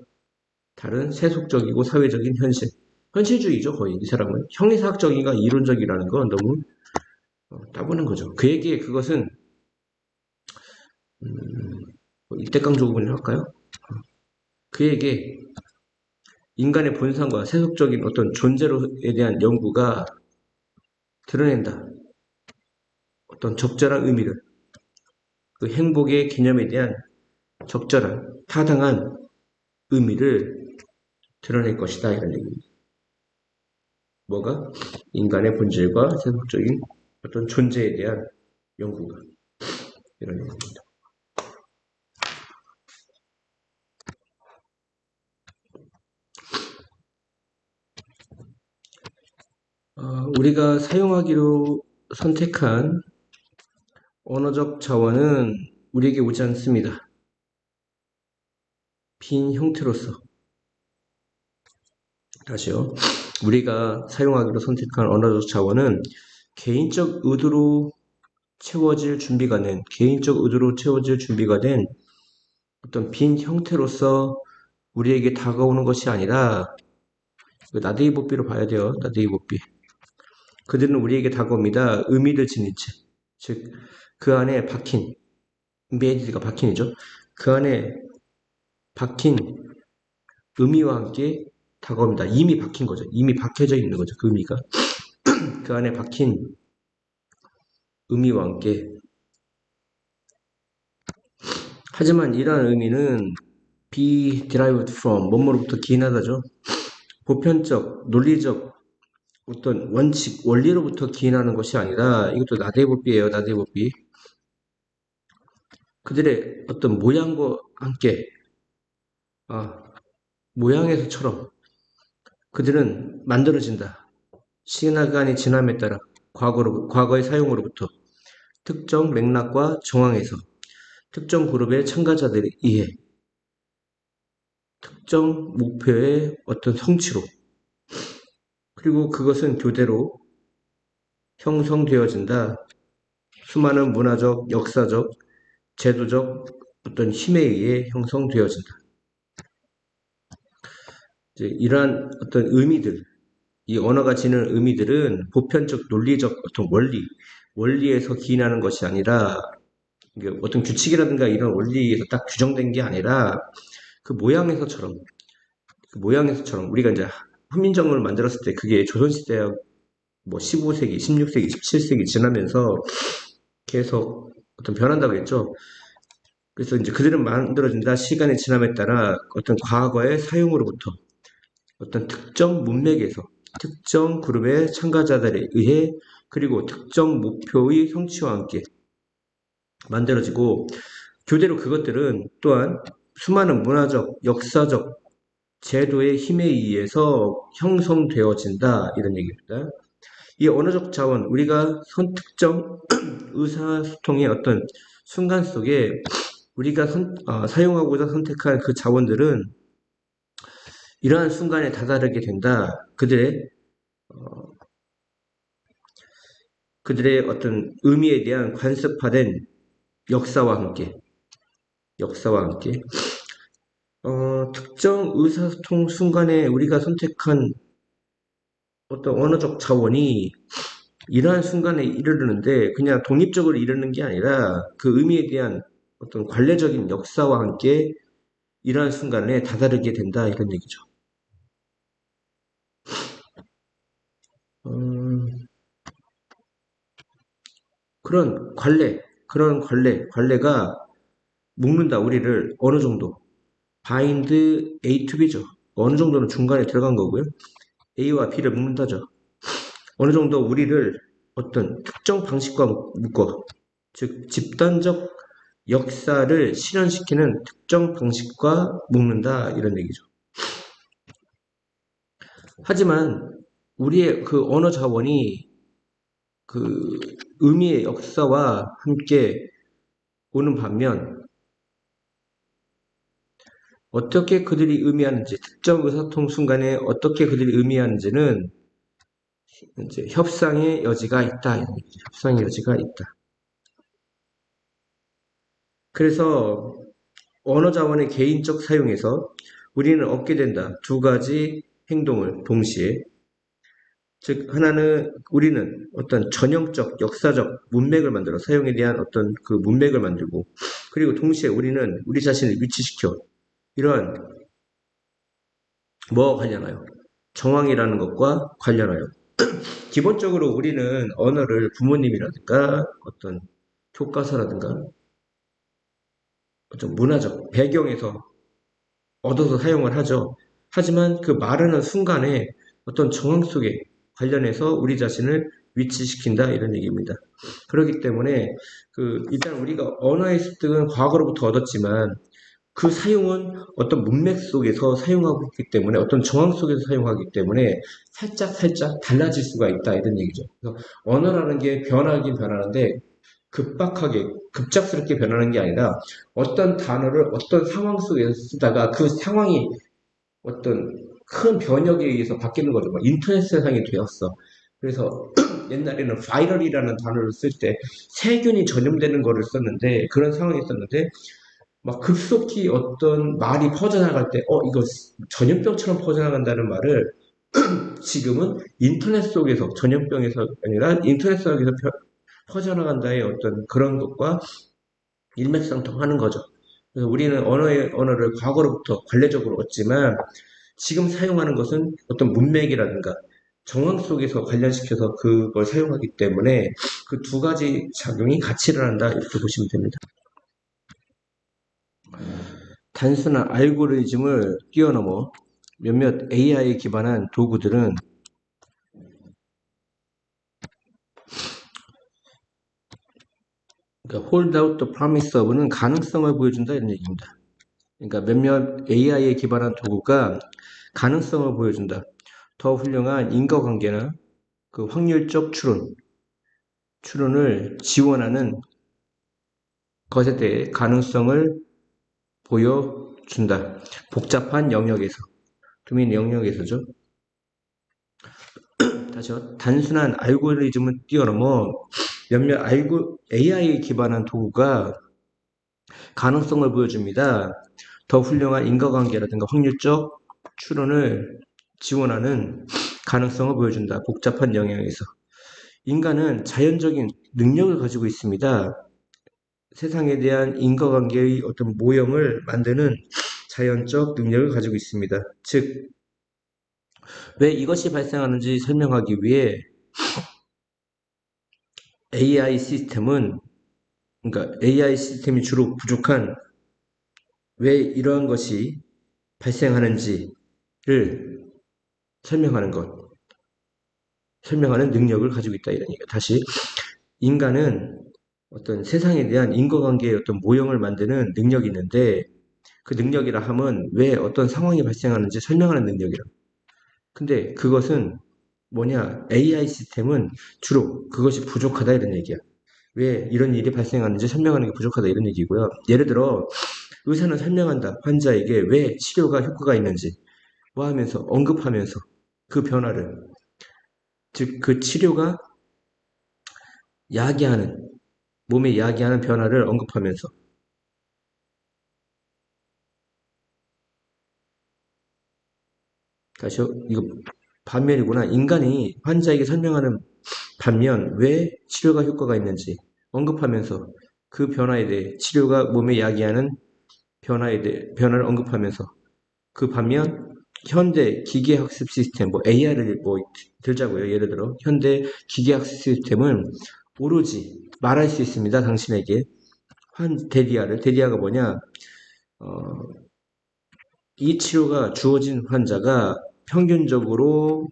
S1: 다른 세속적이고 사회적인 현실 현실주의죠 거의 이 사람은 형이사학적인가 이론적이라는 건 너무 따보는 거죠. 그에게 그것은 이때깡 부분을 할까요? 그에게 인간의 본성과 세속적인 어떤 존재로에 대한 연구가 드러낸다. 어떤 적절한 의미를 그 행복의 개념에 대한 적절한 타당한 의미를 드러낼 것이다 이런 얘기입니다. 뭐가? 인간의 본질과 세속적인 어떤 존재에 대한 연구가 이런 얘기입니다. 우리가 사용하기로 선택한 언어적 자원은 우리에게 오지 않습니다. 빈 형태로서. 다시요. 우리가 사용하기로 선택한 언어적 자원은 개인적 의도로 채워질 준비가 된 어떤 빈 형태로서 우리에게 다가오는 것이 아니라 나데이복비로 봐야 돼요. 나데이복비. 그들은 우리에게 다가옵니다. 의미를 지닌 채. 즉, 그 안에 박힌, embedded가 박힌이죠. 그 안에 박힌 의미와 함께 다가옵니다. 이미 박힌 거죠. 이미 박혀져 있는 거죠. 그 의미가. 그 안에 박힌 의미와 함께. 하지만 이러한 의미는 be derived from, 뭐뭐로부터 기인하다죠. 보편적, 논리적 어떤 원칙, 원리로부터 기인하는 것이 아니라, 이것도 나대법비예요. 나대법비. 그들의 어떤 모양과 함께, 모양에서처럼 그들은 만들어진다. 시간이 지남에 따라 과거의 사용으로부터 특정 맥락과 정황에서 특정 그룹의 참가자들에 의해 특정 목표의 어떤 성취로, 그리고 그것은 교대로 형성되어진다. 수많은 문화적, 역사적, 제도적 어떤 힘에 의해 형성되어진다. 이제 이러한 어떤 의미들, 이 언어가 지는 의미들은 보편적 논리적 어떤 원리에서 기인하는 것이 아니라, 어떤 규칙이라든가 이런 원리에서 딱 규정된 게 아니라 그 모양에서처럼 우리가 이제 훈민정음을 만들었을 때 그게 조선시대 뭐 15세기, 16세기, 17세기 지나면서 계속 어떤 변한다고 했죠. 그래서 이제 그들은 만들어진다. 시간의 지남에 따라 어떤 과거의 사용으로부터 어떤 특정 문맥에서 특정 그룹의 참가자들에 의해 그리고 특정 목표의 성취와 함께 만들어지고, 교대로 그것들은 또한 수많은 문화적, 역사적 제도의 힘에 의해서 형성되어진다. 이런 얘기입니다. 이 언어적 자원, 우리가 특정 의사소통의 어떤 순간 속에 우리가 사용하고자 선택한 그 자원들은 이러한 순간에 다다르게 된다. 그들의 어떤 의미에 대한 관습화된 역사와 함께 특정 의사소통 순간에 우리가 선택한 어떤 언어적 자원이 이러한 순간에 이르르는데 그냥 독립적으로 이르는 게 아니라 그 의미에 대한 어떤 관례적인 역사와 함께 이러한 순간에 다다르게 된다. 이런 얘기죠. 그런 관례가 묶는다. 우리를 어느 정도. bind A to B죠. 어느 정도는 중간에 들어간 거고요. A와 B를 묶는다죠. 어느 정도 우리를 어떤 특정 방식과 묶어, 즉 집단적 역사를 실현시키는 특정 방식과 묶는다. 이런 얘기죠. 하지만 우리의 그 언어 자원이 그 의미의 역사와 함께 오는 반면 어떻게 그들이 의미하는지, 특정 의사소통 순간에 어떻게 그들이 의미하는지는 이제 협상의 여지가 있다. 협상의 여지가 있다. 그래서 언어 자원의 개인적 사용에서 우리는 얻게 된다. 두 가지 행동을 동시에. 즉, 하나는 우리는 어떤 전형적, 역사적 문맥을 만들어 사용에 대한 어떤 그 문맥을 만들고, 그리고 동시에 우리는 우리 자신을 위치시켜 이러한 뭐와 관련하여? 정황이라는 것과 관련하여. 기본적으로 우리는 언어를 부모님이라든가 어떤 교과서라든가 어떤 문화적 배경에서 얻어서 사용을 하죠. 하지만 그 말하는 순간에 어떤 정황 속에 관련해서 우리 자신을 위치시킨다. 이런 얘기입니다. 그렇기 때문에 일단 우리가 언어의 습득은 과거로부터 얻었지만 그 사용은 어떤 문맥 속에서 사용하고 있기 때문에 어떤 정황 속에서 사용하기 때문에 살짝 달라질 수가 있다. 이런 얘기죠. 그래서 언어라는 게 변하긴 변하는데 급작스럽게 변하는 게 아니라 어떤 단어를 어떤 상황 속에서 쓰다가 그 상황이 어떤 큰 변혁에 의해서 바뀌는 거죠. 뭐 인터넷 세상이 되었어. 그래서 옛날에는 바이럴이라는 단어를 쓸 때 세균이 전염되는 거를 썼는데, 그런 상황이 있었는데 막 급속히 어떤 말이 퍼져나갈 때 이거 전염병처럼 퍼져나간다는 말을 지금은 인터넷 속에서, 전염병에서 아니라 인터넷 속에서 퍼져나간다의 어떤 그런 것과 일맥상통하는 거죠. 그래서 우리는 언어를 과거로부터 관례적으로 얻지만 지금 사용하는 것은 어떤 문맥이라든가 정황 속에서 관련시켜서 그걸 사용하기 때문에 그 두 가지 작용이 같이 일어난다 이렇게 보시면 됩니다. 단순한 알고리즘을 뛰어넘어 몇몇 AI에 기반한 도구들은 그러니까 hold out the promise of는 가능성을 보여준다 이런 얘기입니다. 그러니까 몇몇 AI에 기반한 도구가 가능성을 보여준다. 더 훌륭한 인과관계나 그 확률적 추론을 지원하는 것에 대해 가능성을 보여준다. 복잡한 영역에서, 도메인 영역에서죠. 다시요. 단순한 알고리즘을 뛰어넘어 몇몇 AI에 기반한 도구가 가능성을 보여줍니다. 더 훌륭한 인과관계라든가 확률적 추론을 지원하는 가능성을 보여준다. 복잡한 영역에서. 인간은 자연적인 능력을 가지고 있습니다. 세상에 대한 인과관계의 어떤 모형을 만드는 자연적 능력을 가지고 있습니다. 즉, 왜 이것이 발생하는지 설명하기 위해 AI 시스템은, 그러니까 AI 시스템이 주로 부족한 왜 이러한 것이 발생하는지를 설명하는 능력을 가지고 있다 이런 얘기예요. 다시 인간은 어떤 세상에 대한 인과관계의 어떤 모형을 만드는 능력이 있는데 그 능력이라 함은 왜 어떤 상황이 발생하는지 설명하는 능력이라. 근데 그것은 뭐냐? AI 시스템은 주로 그것이 부족하다 이런 얘기야. 왜 이런 일이 발생하는지 설명하는 게 부족하다 이런 얘기고요. 예를 들어 의사는 설명한다. 환자에게 왜 치료가 효과가 있는지 뭐 하면서 언급하면서 그 변화를 즉 그 치료가 야기하는 몸에 야기하는 변화를 언급하면서 다시요. 이거 반면이구나. 인간이 환자에게 설명하는 반면 왜 치료가 효과가 있는지 언급하면서 그 변화에 대해 치료가 몸에 야기하는 변화에 대해 변화를 언급하면서 그 반면 현대 기계학습 시스템 뭐 AI를 뭐 들자고요. 예를 들어 현대 기계학습 시스템은 오로지 말할 수 있습니다. 당신에게 데리아가 뭐냐? 어, 이 치료가 주어진 환자가 평균적으로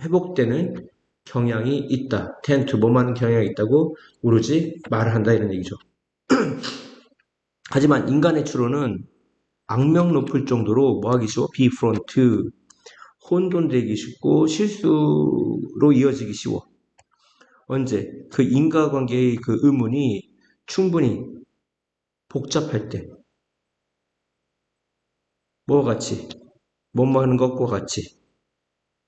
S1: 회복되는 경향이 있다. 텐트 뭐하는 경향이 있다고 오로지 말을 한다 이런 얘기죠. 하지만 인간의 추론은 악명 높을 정도로 뭐하기 쉬워? 비프론트 혼돈되기 쉽고 실수로 이어지기 쉬워. 언제? 그 인과관계의 그 의문이 충분히 복잡할 때 뭐와 같이 뭐뭐 하는 것과 같이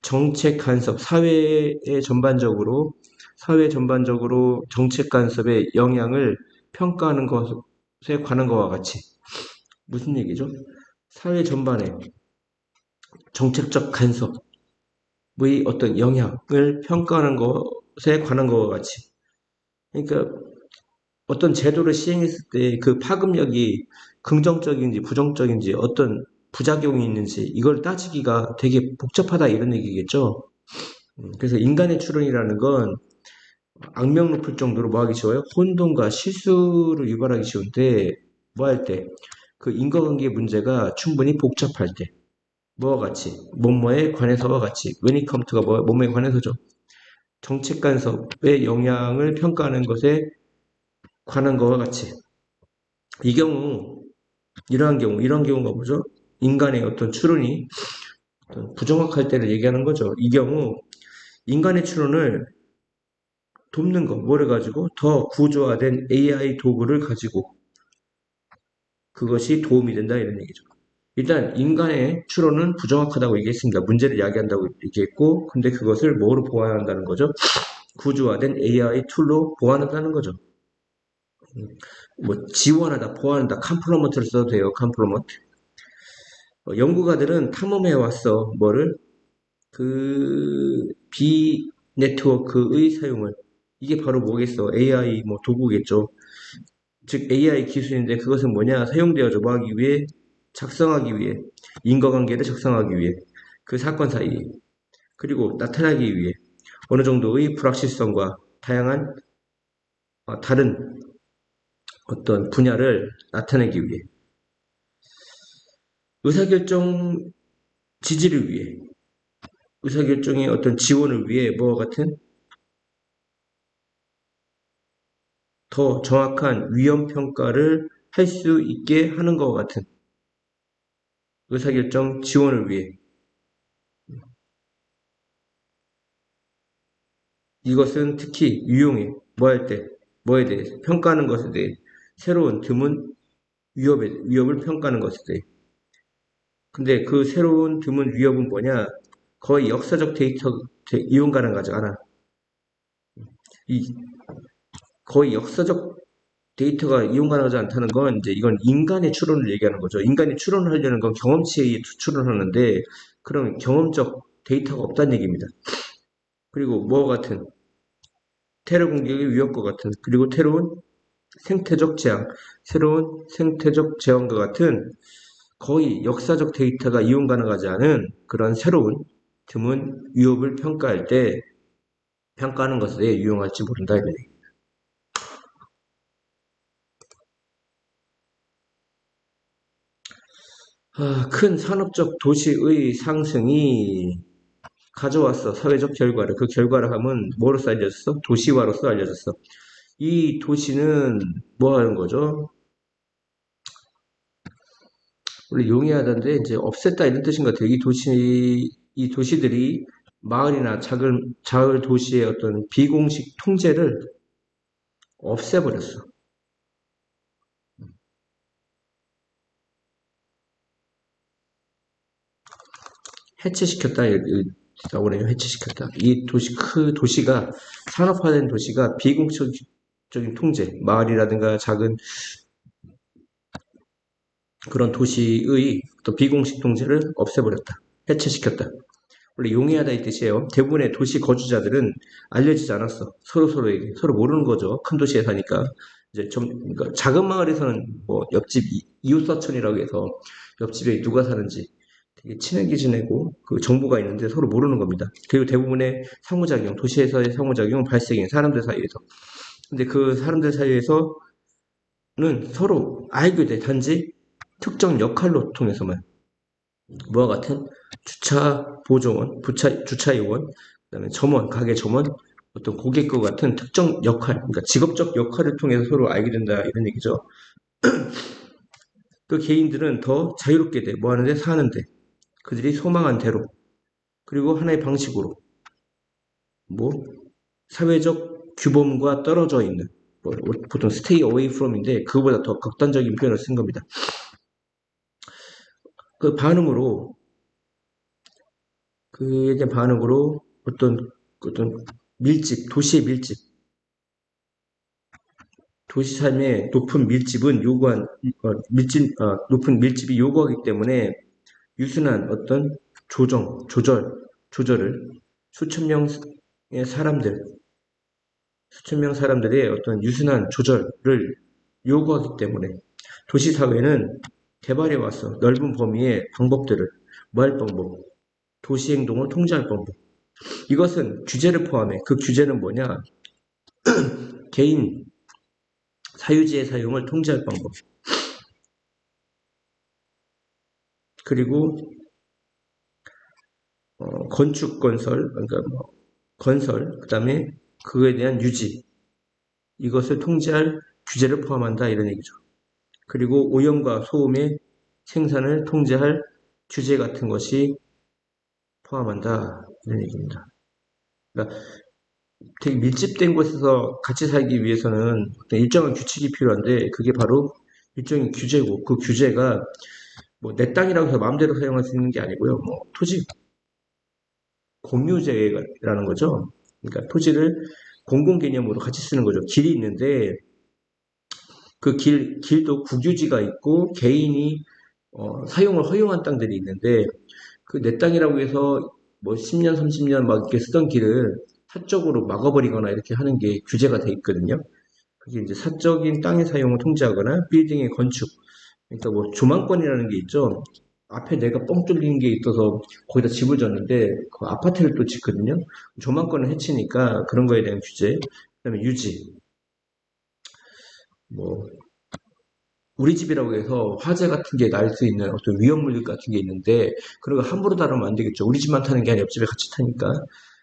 S1: 정책 간섭, 사회 전반적으로 정책 간섭의 영향을 평가하는 것에 관한 것과 같이 무슨 얘기죠? 사회 전반에 정책적 간섭의 어떤 영향을 평가하는 것에 관한 것과 같이 그러니까 어떤 제도를 시행했을 때 그 파급력이 긍정적인지 부정적인지 어떤 부작용이 있는지 이걸 따지기가 되게 복잡하다 이런 얘기겠죠. 그래서 인간의 추론이라는 건 악명 높을 정도로 뭐 하기 쉬워요? 혼돈과 실수를 유발하기 쉬운데 뭐 할 때? 그 인과관계 문제가 충분히 복잡할 때 뭐와 같이 뭐뭐에 관해서와 같이 when it come to가 뭐뭐에 관해서죠. 정책 간섭의 영향을 평가하는 것에 관한 것과 같이 이 경우 이런 경우가 뭐죠? 인간의 어떤 추론이 어떤 부정확할 때를 얘기하는 거죠. 이 경우 인간의 추론을 돕는 거, 뭐를 가지고 더 구조화된 AI 도구를 가지고 그것이 도움이 된다 이런 얘기죠. 일단 인간의 추론은 부정확하다고 얘기했습니다. 문제를 야기한다고 얘기했고 근데 그것을 뭐로 보완한다는 거죠? 구조화된 AI 툴로 보완한다는 거죠. 뭐 지원하다, 보완하다, 컴플로먼트를 써도 돼요. 컴플로먼트. 연구가들은 탐험해 왔어. 뭐를? 그 비 네트워크의 사용을 이게 바로 뭐겠어? AI 뭐 도구겠죠. 즉 AI 기술인데 그것은 뭐냐? 사용되어져 뭐 하기 위해? 작성하기 위해. 인과관계를 작성하기 위해. 그 사건 사이에. 그리고 나타나기 위해. 어느 정도의 불확실성과 다양한 다른 어떤 분야를 나타내기 위해. 의사결정 지지를 위해. 의사결정의 어떤 지원을 위해 뭐와 같은 더 정확한 위험 평가를 할 수 있게 하는 것과 같은 의사결정 지원을 위해 이것은 특히 유용해. 뭐 할 때, 뭐에 대해 평가하는 것에 대해 새로운 드문 위협을 평가하는 것에 대해. 근데 그 새로운 드문 위협은 뭐냐? 거의 역사적 데이터 이용 가능하지 않아. 이 거의 역사적 데이터가 이용 가능하지 않다는 건 이제 이건 인간의 추론을 얘기하는 거죠. 인간이 추론을 하려는 건 경험치에 의해 추론하는데 그럼 경험적 데이터가 없다는 얘기입니다. 그리고 뭐와 같은 테러 공격의 위협과 같은 그리고 생태적 재앙, 새로운 생태적 재앙과 같은 거의 역사적 데이터가 이용 가능하지 않은 그런 새로운 드문 위협을 평가할 때 평가하는 것에 유용할지 모른다 이거예요. 큰 산업적 도시의 상승이 가져왔어. 사회적 결과를. 그 결과를 하면 뭐로써 알려졌어? 도시화로서 알려졌어. 이 도시는 뭐 하는 거죠? 원래 용이하던데 이제 없앴다 이런 뜻인 것 같아요. 이 도시들이 마을이나 작은 도시의 어떤 비공식 통제를 없애버렸어. 해체시켰다. 나오네요. 해체시켰다. 그 도시가, 산업화된 도시가 비공식적인 통제, 마을이라든가 작은 그런 도시의 또 비공식 통제를 없애버렸다. 해체시켰다. 원래 용이하다 이 뜻이에요. 대부분의 도시 거주자들은 알려지지 않았어. 서로에게. 서로 모르는 거죠. 큰 도시에 사니까. 이제 그러니까 작은 마을에서는 뭐 옆집 이웃사촌이라고 해서 옆집에 누가 사는지 되게 친하게 지내고 그 정보가 있는데 서로 모르는 겁니다. 그리고 대부분의 상호작용, 도시에서의 상호작용은 발생해 사람들 사이에서. 근데 그 사람들 사이에서는 서로 알게 돼. 단지 특정 역할로 통해서만. 뭐와 같은 주차 보조원, 주차 요원, 그다음에 점원, 가게 점원, 어떤 고객과 같은 특정 역할, 그러니까 직업적 역할을 통해서 서로 알게 된다 이런 얘기죠. 그 개인들은 더 자유롭게 돼. 뭐 하는데? 사는데. 그들이 소망한 대로. 그리고 하나의 방식으로. 뭐 사회적 규범과 떨어져 있는. 뭐 보통 stay away from인데 그거보다 더 극단적인 표현을 쓴 겁니다. 그 반응으로 그에 대한 반응으로 어떤 도시의 밀집, 도시 삶의 높은 밀집은 높은 밀집이 요구하기 때문에 유순한 어떤 조절을 수천 명의 사람들, 수천 명 사람들의 어떤 유순한 조절을 요구하기 때문에 도시 사회는 개발해 왔어. 넓은 범위의 방법들을, 뭐 할 방법, 도시 행동을 통제할 방법. 이것은 규제를 포함해. 그 규제는 뭐냐? 개인 사유지의 사용을 통제할 방법. 그리고 건축 건설, 그러니까 뭐 건설, 그다음에 그거에 대한 유지, 이것을 통제할 규제를 포함한다 이런 얘기죠. 그리고 오염과 소음의 생산을 통제할 규제 같은 것이 포함한다 이런 얘기입니다. 그러니까 되게 밀집된 곳에서 같이 살기 위해서는 어떤 일정한 규칙이 필요한데 그게 바로 일정한 규제고 그 규제가 뭐 내 땅이라고 해서 마음대로 사용할 수 있는 게 아니고요. 뭐 토지 공유제라는 거죠. 그러니까 토지를 공공 개념으로 같이 쓰는 거죠. 길이 있는데 그 길도 국유지가 있고 개인이 사용을 허용한 땅들이 있는데 그 내 땅이라고 해서 뭐 10년, 30년 막 이렇게 쓰던 길을 사적으로 막아버리거나 이렇게 하는 게 규제가 돼 있거든요. 그게 이제 사적인 땅의 사용을 통제하거나 빌딩의 건축, 그러니까 뭐 조망권이라는 게 있죠. 앞에 내가 뻥 뚫린 게 있어서 거기다 집을 졌는데 그 아파트를 또 짓거든요. 조망권을 해치니까 그런 거에 대한 규제, 그다음에 유지, 뭐 우리 집이라고 해서 화재 같은 게 날 수 있는 어떤 위험물 같은 게 있는데 그런 거 함부로 다루면 안 되겠죠. 우리 집만 타는 게 아니라 옆집에 같이 타니까.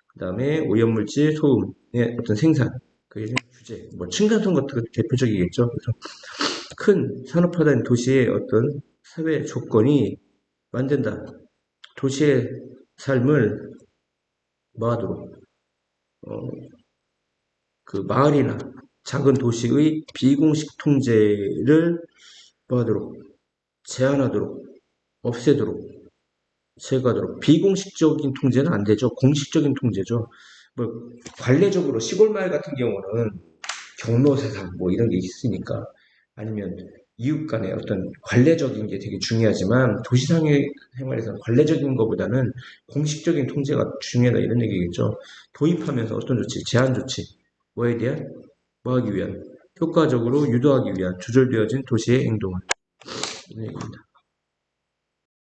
S1: 그다음에 오염물질, 소음의 어떤 생산, 그에 대한 규제, 뭐 층간소음 같은 것도 대표적이겠죠. 그래서 큰 산업화된 도시의 어떤 사회 조건이 만든다. 도시의 삶을 뭐하도록 그 마을이나 작은 도시의 비공식 통제를 뭐하도록 제한하도록 없애도록 제거하도록 비공식적인 통제는 안 되죠. 공식적인 통제죠. 뭐 관례적으로 시골 마을 같은 경우는 경로세상 뭐 이런 게 있으니까 아니면 이웃 간의 어떤 관례적인 게 되게 중요하지만 도시상의 생활에서는 관례적인 것보다는 공식적인 통제가 중요하다 이런 얘기겠죠. 도입하면서 어떤 조치, 제한 조치, 뭐에 대한 뭐 하기 위한 효과적으로 유도하기 위한 조절되어진 도시의 행동을 이런 얘기입니다.